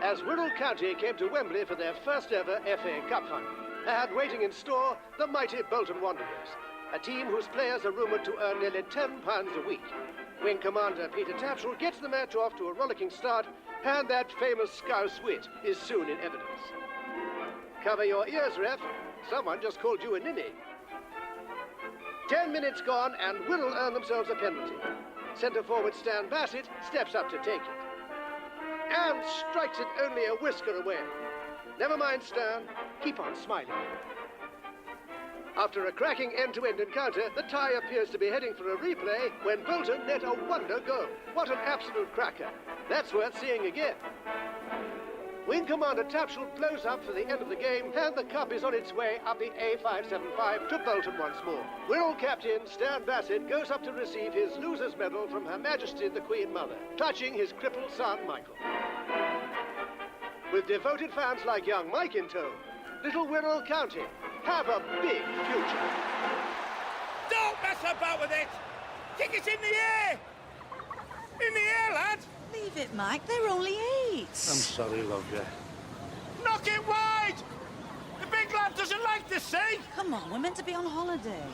as Wirral County came to Wembley for their first ever FA Cup final. And waiting in store, the mighty Bolton Wanderers, a team whose players are rumoured to earn nearly £10 a week. Wing commander Peter Tatchell gets the match off to a rollicking start, and that famous Scouse wit is soon in evidence. Cover your ears, ref. Someone just called you a ninny. 10 minutes gone, and Wirral earn themselves a penalty. Centre forward Stan Bassett steps up to take it, and strikes it only a whisker away. Never mind, Stan. Keep on smiling. After a cracking end-to-end encounter, the tie appears to be heading for a replay when Bolton net a wonder goal. What an absolute cracker. That's worth seeing again. Wing commander Tatchell blows up for the end of the game, and the cup is on its way up the A575 to Bolton once more. Wirral captain Stan Bassett goes up to receive his loser's medal from Her Majesty the Queen Mother, touching his crippled son Michael. With devoted fans like young Mike in tow, little Wirral County have a big future. Don't mess about with it! Kick it in the air! In the air, lad! Leave it, Mike. They're only 8. I'm sorry, love, yeah. Knock it wide! The big lad doesn't like the sea! Come on, we're meant to be on holiday.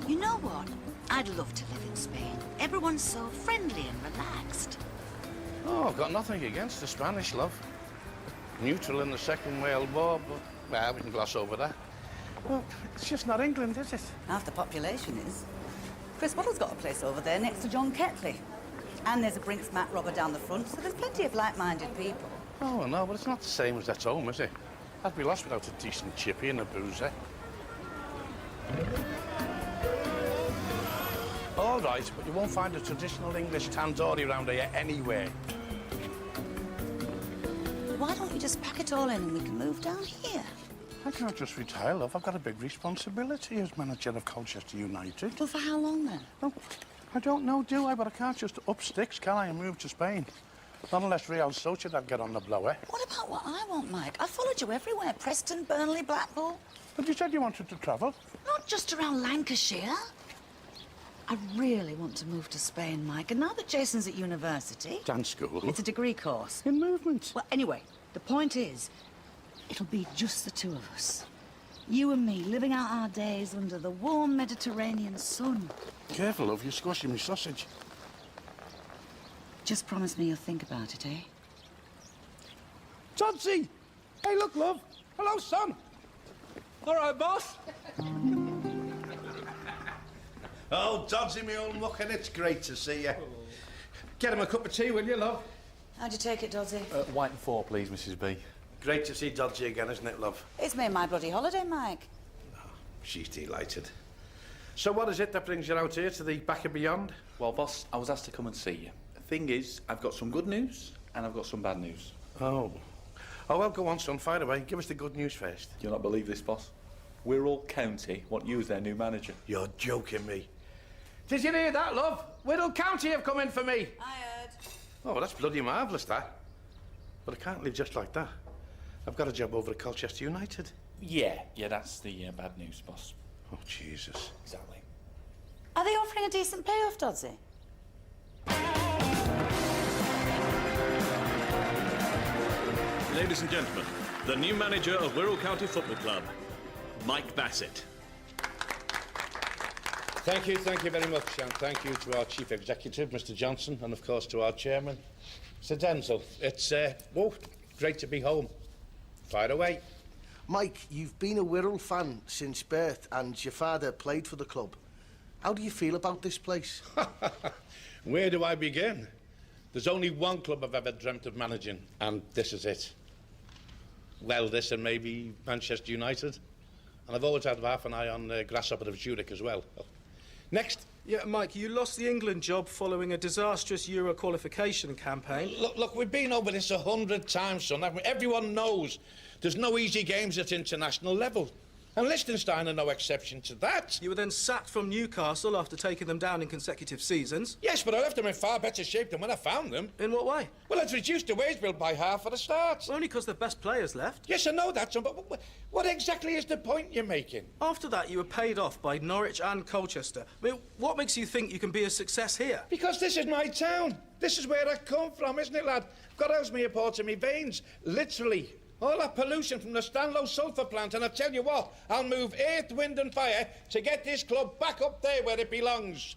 You know what? I'd love to live in Spain. Everyone's so friendly and relaxed. Oh, I've got nothing against the Spanish, love. Neutral in the Second World War, but, well, we can gloss over that. Well, it's just not England, is it? Half the population is. Chris Waddle's got a place over there next to John Ketley. And there's a Brinks Matt robber down the front, so there's plenty of like-minded people. Oh, no, but it's not the same as at home, is it? I'd be lost without a decent chippy and a boozer. All right, but you won't find a traditional English tandoori around here anywhere. Why don't you just pack it all in and we can move down here? I can't just retire, love. I've got a big responsibility as manager of Colchester United. Well, for how long then? Oh, I don't know, do I? But I can't just up sticks, can I, and move to Spain? Not unless Real Sociedad get on the blower. What about what I want, Mike? I followed you everywhere. Preston, Burnley, Blackpool. But you said you wanted to travel. Not just around Lancashire. I really want to move to Spain, Mike. And now that Jason's at university... Dance school? It's a degree course. In movement? Well, anyway, the point is, it'll be just the two of us. You and me living out our days under the warm Mediterranean sun. Careful, love. You're squashing me sausage. Just promise me you'll think about it, eh? Todsy! Hey, look, love. Hello, son. All right, boss. Oh, Dodsy, me old muck, and it's great to see you. Get him a cup of tea, will you, love? How'd you take it, Doddsy? White and 4, please, Mrs. B. Great to see Dodsy again, isn't it, love? It's made my bloody holiday, Mike. Oh, she's delighted. So what is it that brings you out here to the back and beyond? Well, boss, I was asked to come and see you. The thing is, I've got some good news and I've got some bad news. Oh. Oh, well, go on, son. Fire away. Give us the good news first. You'll not believe this, boss. Wirral County want you as their new manager. You're joking me. Did you hear that, love? Wirral County have come in for me. I heard. Oh, that's bloody marvellous, that. But I can't live just like that. I've got a job over at Colchester United. Yeah, that's the bad news, boss. Oh, Jesus. Exactly. Are they offering a decent payoff, Doddsy? Ladies and gentlemen, the new manager of Wirral County Football Club, Mike Bassett. Thank you very much, and thank you to our Chief Executive, Mr. Johnson, and of course to our Chairman, Sir Denzel. It's, great to be home. Fire away. Mike, you've been a Wirral fan since birth, and your father played for the club. How do you feel about this place? Where do I begin? There's only one club I've ever dreamt of managing, and this is it. Well, this and maybe Manchester United. And I've always had half an eye on Grasshopper of Zurich as well. Next. Yeah, Mike, you lost the England job following a disastrous Euro qualification campaign. Look, we've been over this 100 times, son. Everyone knows there's no easy games at international level. And Liechtenstein are no exception to that. You were then sacked from Newcastle after taking them down in consecutive seasons. Yes, but I left them in far better shape than when I found them. In what way? Well, I'd reduced the wage bill by half at the start. Only because the best players left. Yes, I know that, son, but what exactly is the point you're making? After that, you were paid off by Norwich and Colchester. I mean, what makes you think you can be a success here? Because this is my town. This is where I come from, isn't it, lad? I've got Ellesmere Port in my veins, literally. All that pollution from the Stanlow sulphur plant, and I tell you what, I'll move earth, wind and fire to get this club back up there where it belongs.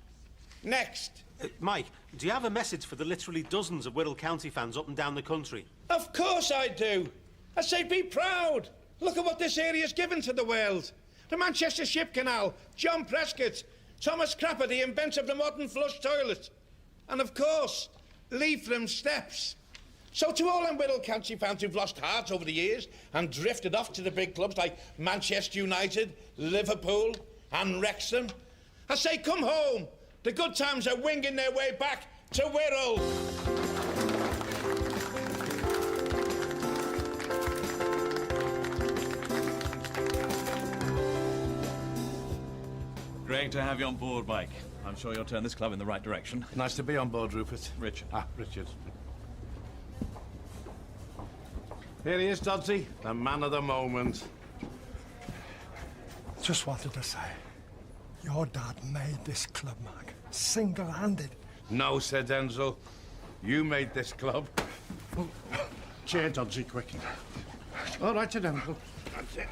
Next. Mike, do you have a message for the literally dozens of Wirral County fans up and down the country? Of course I do. I say be proud. Look at what this area's given to the world. The Manchester Ship Canal, John Prescott, Thomas Crapper, the inventor of the modern flush toilet. And of course, Leitrim Steps. So to all them Wirral County fans who've lost heart over the years and drifted off to the big clubs like Manchester United, Liverpool and Wrexham, I say come home. The good times are winging their way back to Wirral. Great to have you on board, Mike. I'm sure you'll turn this club in the right direction. Nice to be on board, Rupert. Richard. Richard. Here he is, Doddsy, the man of the moment. Just wanted to say, your dad made this club, Mark. Single-handed. No, said Denzel. You made this club. Oh, chair, Doddsy, quick. All right, Sir Denzel. That's it.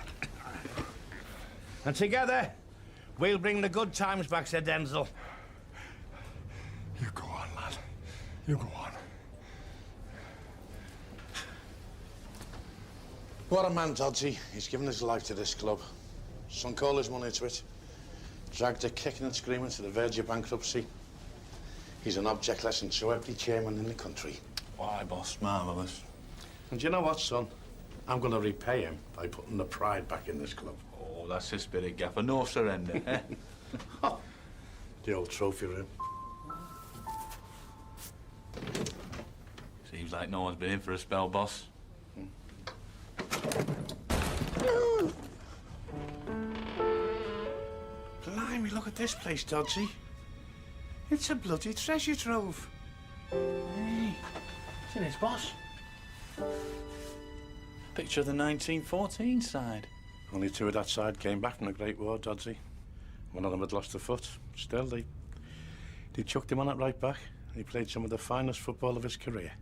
And together, we'll bring the good times back, Sir Denzel. You go on, lad. You go on. What a man, Doddsy. He's given his life to this club. Sunk all his money into it. Dragged it kicking and screaming to the verge of bankruptcy. He's an object lesson to every chairman in the country. Why, boss? Marvellous. And you know what, son? I'm going to repay him by putting the pride back in this club. Oh, that's the spirit, Gaffer. No surrender, eh? Oh, the old trophy room. Seems like no one's been in for a spell, boss. Blimey, look at this place, Doddsy. It's a bloody treasure trove. Hey, isn't it, boss? Picture of the 1914 side. Only two of that side came back from the Great War, Doddsy. One of them had lost a foot. Still, they chucked him on it right back. He played some of the finest football of his career.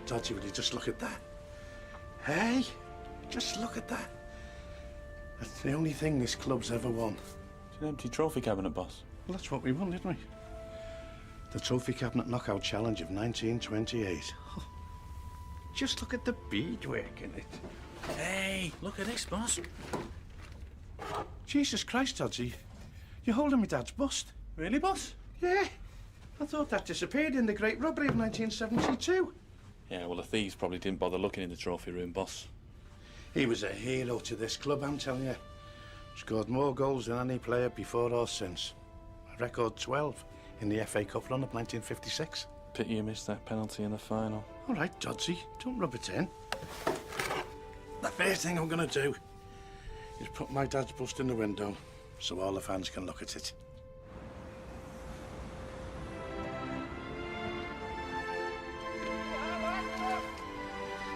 Doddsy, will you just look at that? Hey, just look at that. That's the only thing this club's ever won. It's an empty trophy cabinet, boss. Well, that's what we won, didn't we? The Trophy Cabinet Knockout Challenge of 1928. Oh, just look at the beadwork in it. Hey, look at this, boss. Jesus Christ, Doddsy. You're holding my dad's bust. Really, boss? Yeah. I thought that disappeared in the Great Robbery of 1972. Yeah, well, the thieves probably didn't bother looking in the trophy room, boss. He was a hero to this club, I'm telling you. Scored more goals than any player before or since. A record 12 in the FA Cup run of 1956. Pity you missed that penalty in the final. All right, Doddsy, don't rub it in. The first thing I'm going to do is put my dad's bust in the window so all the fans can look at it.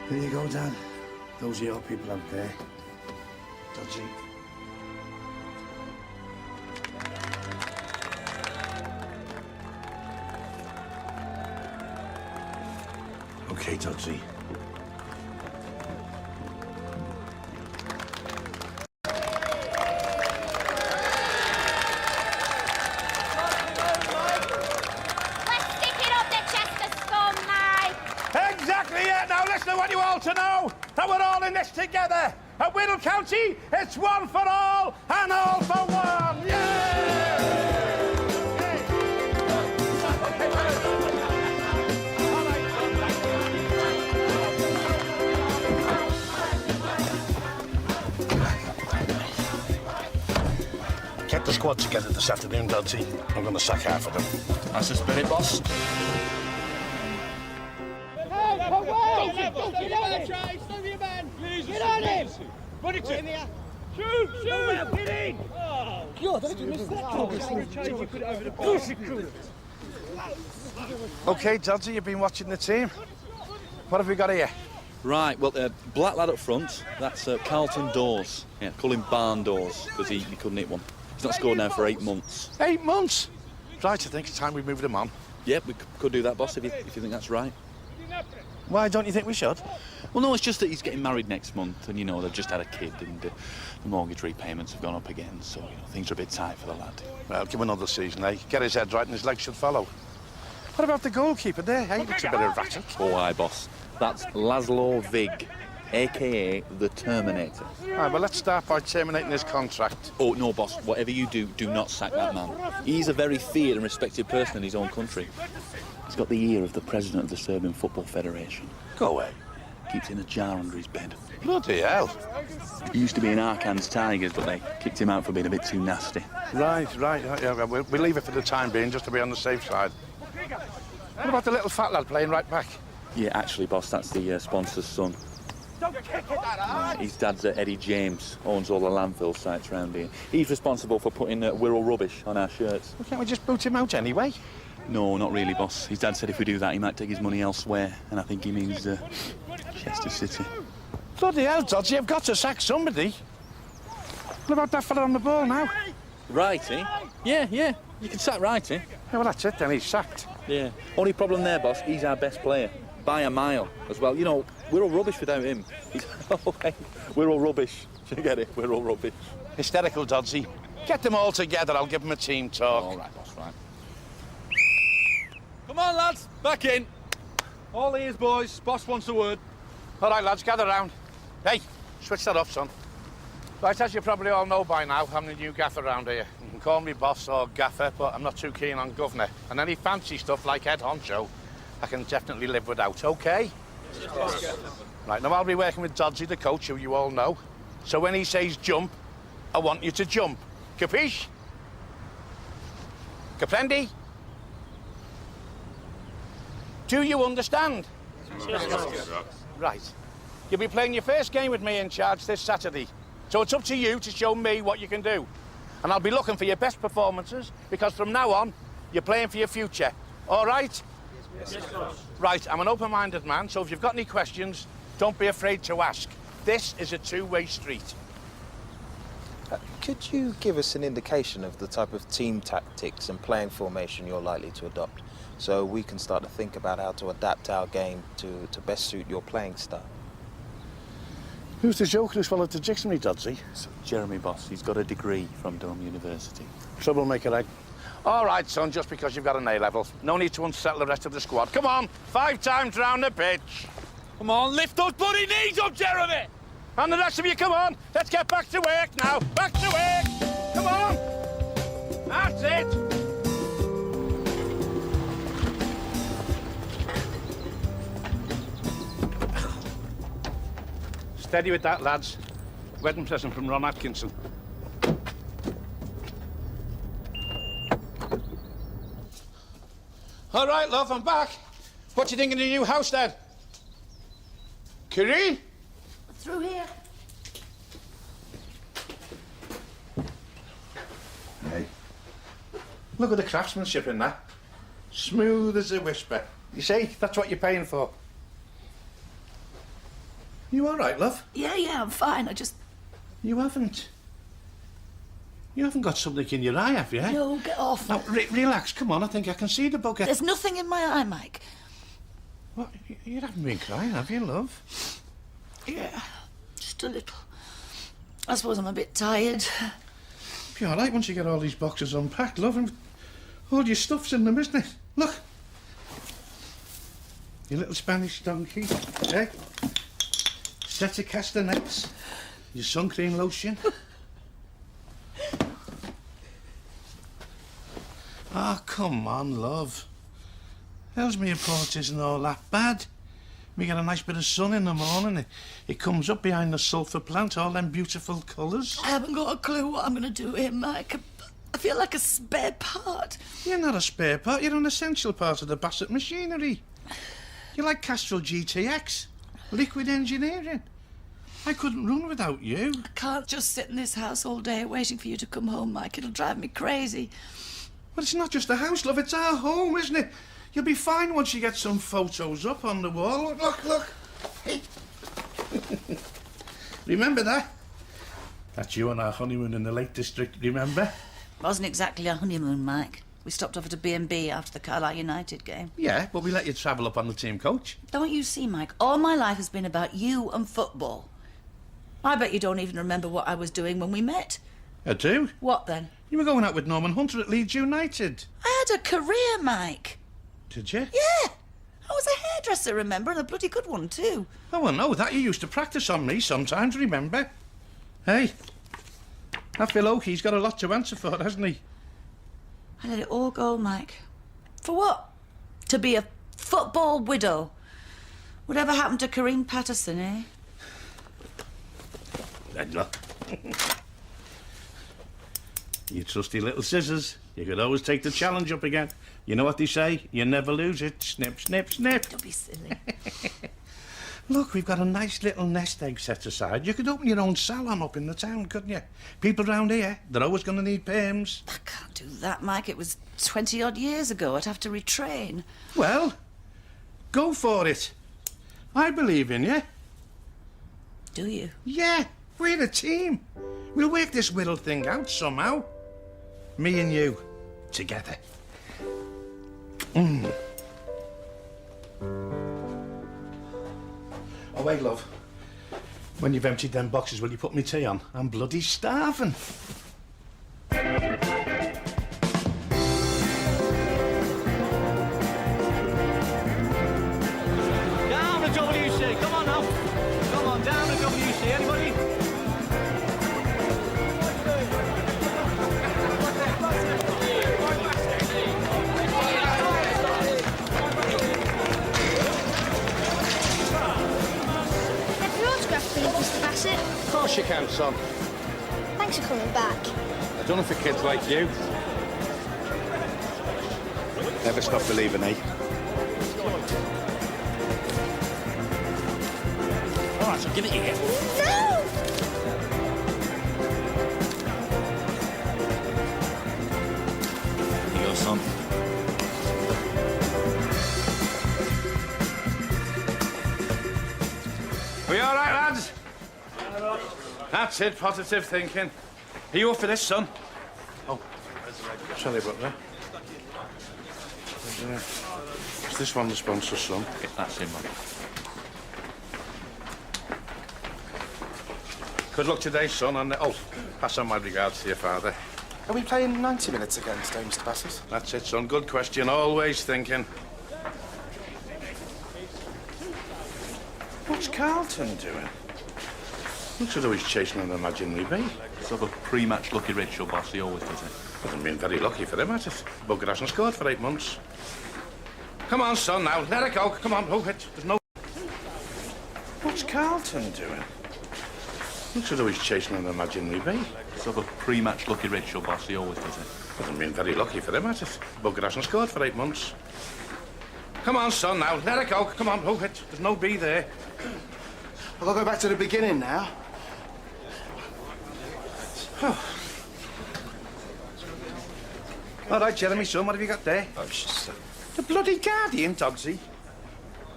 There you go, Dad. Those are your people out there. Doddsy. Okay, Doddsy. Exactly it. Now listen, I want you all to know that we're all in this together. At Wirral County, it's one for all and all for one. Get the squad together this afternoon, Doddsy. I'm going to sack half of them. That's the spirit, boss. Put it in. Shoot! Get in! Oh, God, I missed that. OK, Dodgy, you've been watching the team. What have we got here? Right, well, black lad up front, that's Carlton Dawes. Yeah, call him Barn Dawes, because he couldn't hit one. He's not scored now for 8 months. 8 months? Right, I think it's time we moved him on. Yeah, we could do that, boss, if you think that's right. Why don't you think we should? Well, no, it's just that he's getting married next month, and, you know, they've just had a kid, and the mortgage repayments have gone up again, so, you know, things are a bit tight for the lad. Well, give him another season, eh? Get his head right and his legs should follow. What about the goalkeeper there, eh? Looks a bit erratic. Oh, aye, boss. That's Laszlo Vig, a.k.a. the Terminator. Right, well, let's start by terminating his contract. Oh, no, boss. Whatever you do, do not sack that man. He's a very feared and respected person in his own country. He's got the ear of the president of the Serbian Football Federation. Go away. Keeps in a jar under his bed. Bloody hell. He used to be in Arkansas Tigers, but they kicked him out for being a bit too nasty. Right. Yeah, we'll leave it for the time being, just to be on the safe side. What about the little fat lad playing right back? Yeah, actually, boss, that's the sponsor's son. His dad's Eddie James, owns all the landfill sites around here. He's responsible for putting Wirral rubbish on our shirts. Well, can't we just boot him out anyway? No, not really, boss. His dad said if we do that, he might take his money elsewhere, and I think he means Chester City. Bloody hell, Dodgy, you've got to sack somebody. What about that fella on the ball now? Righty? Yeah, you can sack Righty. Yeah, well, that's it then, he's sacked. Yeah. Only problem there, boss, he's our best player. By a mile as well. You know, we're all rubbish without him. We're all rubbish. Do you get it? We're all rubbish. Hysterical, Dodgy. Get them all together, I'll give them a team talk. All right, boss, right. Come on, lads, back in. All ears, boys. Boss wants a word. All right, lads, gather round. Hey, switch that off, son. Right, as you probably all know by now, I'm the new gaffer around here. You can call me boss or gaffer, but I'm not too keen on governor. And any fancy stuff like head honcho, I can definitely live without, OK? Yes. Right, now I'll be working with Dodgy, the coach, who you all know. So when he says jump, I want you to jump. Capiche? Caprendi? Do you understand? Yes. Right. You'll be playing your first game with me in charge this Saturday. So it's up to you to show me what you can do. And I'll be looking for your best performances, because from now on, you're playing for your future. All right? Yes. Right, I'm an open-minded man, so if you've got any questions, don't be afraid to ask. This is a two-way street. Could you give us an indication of the type of team tactics and playing formation you're likely to adopt, so we can start to think about how to adapt our game to best suit your playing style? Who's the joker who swallowed the dictionary, Dodgy? Jeremy, boss. He's got a degree from Durham University. Troublemaker, eh? All right, son, just because you've got an A-level. No need to unsettle the rest of the squad. Come on, 5 times round the pitch. Come on, lift those bloody knees up, Jeremy! And the rest of you, come on. Let's get back to work now. Back to work. Come on. That's it. Steady with that, lads. Wedding present from Ron Atkinson. All right, love, I'm back. What do you think of the new house, Dad? Curie? Through here. Hey. Look at the craftsmanship in that. Smooth as a whisper. You see, that's what you're paying for. You all right, love? Yeah, I'm fine. I just... You haven't got something in your eye, have you? No, get off. Now, relax, come on, I think I can see the bugger. There's nothing in my eye, Mike. What? You haven't been crying, have you, love? Yeah, just a little. I suppose I'm a bit tired. Be all right once you get all these boxes unpacked, love, and all your stuff's in them, isn't it? Look. Your little Spanish donkey, eh? Set of castanets, your sun cream lotion. Oh, come on, love. Ellesmere Port isn't all that bad. We get a nice bit of sun in the morning. It comes up behind the sulphur plant, all them beautiful colours. I haven't got a clue what I'm going to do here, Mike. I feel like a spare part. You're not a spare part. You're an essential part of the Bassett machinery. You're like Castrol GTX. Liquid engineering. I couldn't run without you. I can't just sit in this house all day waiting for you to come home, Mike. It'll drive me crazy. But it's not just a house, love. It's our home, isn't it? You'll be fine once you get some photos up on the wall. Look. Hey. Remember that? That's you on our honeymoon in the Lake District, remember? Wasn't exactly a honeymoon, Mike. We stopped off at a B&B after the Carlisle United game. Yeah, but we let you travel up on the team coach. Don't you see, Mike? All my life has been about you and football. I bet you don't even remember what I was doing when we met. I do. What then? You were going out with Norman Hunter at Leeds United. I had a career, Mike. Did you? Yeah. I was a hairdresser, remember? And a bloody good one, too. Oh, I know that. You used to practice on me sometimes, remember? Hey, that Phil Oakey's got a lot to answer for, hasn't he? I let it all go, Mike. For what? To be a football widow. Whatever happened to Kareem Patterson, eh? Edna. You trusty little scissors. You could always take the challenge up again. You know what they say? You never lose it. Snip, snip, snip. Don't be silly. Look, we've got a nice little nest egg set aside. You could open your own salon up in the town, couldn't you? People round here, they're always going to need perms. I can't do that, Mike. It was 20-odd years ago. I'd have to retrain. Well, go for it. I believe in you. Do you? Yeah, we're a team. We'll work this Wirral thing out somehow. Me and you, together. Oh, hey, love. When you've emptied them boxes, will you put me tea on? I'm bloody starving. Down the WC. Come on now. Come on, down the WC. Anybody? Mr. Bassett? Of course you can, son. Thanks for coming back. I've done it for kids like you. Never stop believing, eh? All right, so give it here. No! Here you go, son. We all right, lads? That's it, positive thinking. Are you up for this, son? Oh, sorry about that. Is this one the sponsor, son? Yeah, that's him, man. Good luck today, son, and pass on my regards to your father. Are we playing 90 minutes again today, Mr. Bassett? That's it, son. Good question. Always thinking. What's Carlton doing? Looks as though he's chasing an imaginary bee. Sort of a pre-match lucky ritual, boss. He always does it. Hasn't been very lucky for him, has it? Bugger hasn't scored for 8 months. Come on, son, now. Let it go. Come on, move it. There's no... What's Carlton doing? Looks as though he's chasing an imaginary bee. Sort of a pre-match lucky ritual, boss. He always does it. Hasn't been very lucky for him, has it? Bugger hasn't scored for 8 months. Come on, son, now. Let it go. Come on, move it. There's no bee there. I've got to go back to the beginning now. Oh. All right, Jeremy, son, what have you got there? Oh, it's just... The bloody Guardian, Dogsy.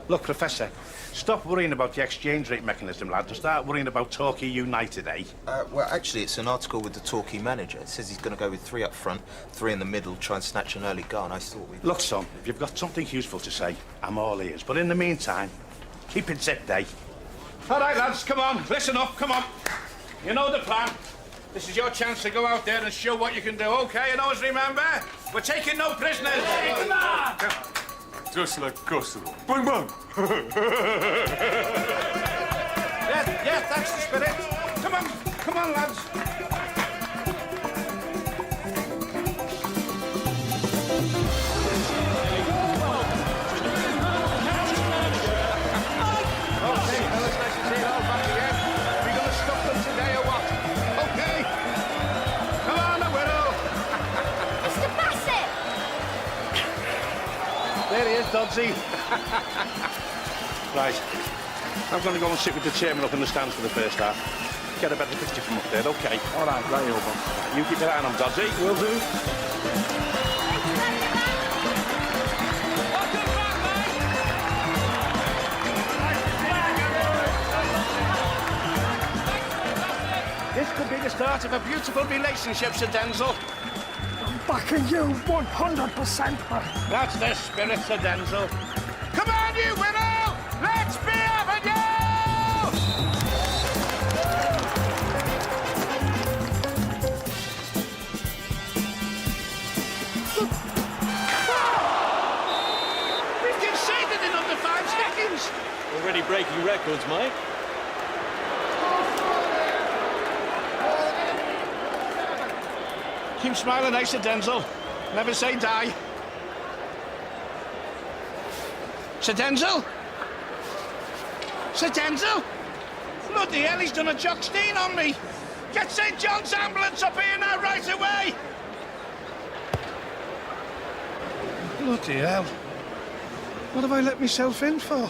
Look, Professor, stop worrying about the exchange rate mechanism, lad, and start worrying about Torquay United, eh? Well, actually, it's an article with the Torquay manager. It says he's going to go with 3 up front, 3 in the middle, try and snatch an early goal, and I thought we... Look, son, if you've got something useful to say, I'm all ears. But in the meantime, keep it zipped, eh? All right, lads, come on, listen up, come on. You know the plan. This is your chance to go out there and show what you can do, OK? And always remember, we're taking no prisoners. Come on! Just like Kosovo. Bang, bang! Yeah, that's the spirit. Come on, lads. OK, fellas, nice to see you all back again. Are we going to stop them today or what? OK. Come on, the Wirral. Mr. Bassett! There he is, Dodsy. Right. I'm going to go and sit with the chairman up in the stands for the first half. Get a better picture from up there, OK? All right, right, boss. You keep your eye on him, Dodgy. Will do. This could be the start of a beautiful relationship, Sir Denzel. I'm backing you 100%, man. That's the spirit, Sir Denzel. Come on, you Wirral! Let's be having you! We've conceded in under 5 seconds. Already breaking records, Mike. Keep smiling, eh, Sir Denzel? Never say die. Sir Denzel? Sir Denzel? Bloody hell, he's done a jockstein on me. Get St. John's ambulance up here now, right away. Bloody hell. What have I let myself in for?